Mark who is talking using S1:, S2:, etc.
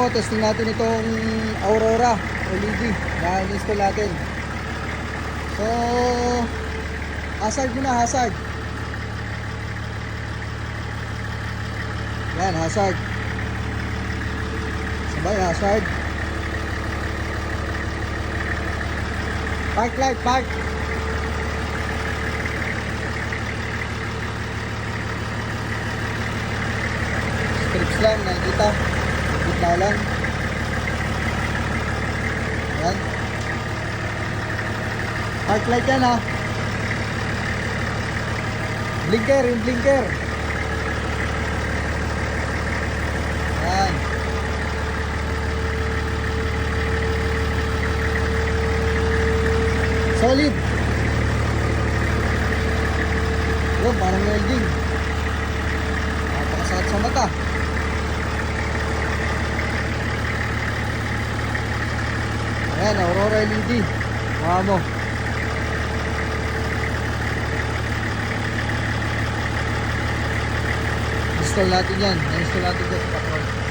S1: mo, testing natin itong Aurora LED na in-install natin. So, hazard muna, hazard. Yan, hazard. Sabay, hazard. Park light, park. Strips lang, nakikita. Gitna lang. Yan. Park light yan ha. Blinker, yung blinker. Yan. Solid. Yun, parang welding. Napakasakit sa mata. Ayan, Aurora LED. Mga mo. Install natin yan. Na-install natin yan sa patrol.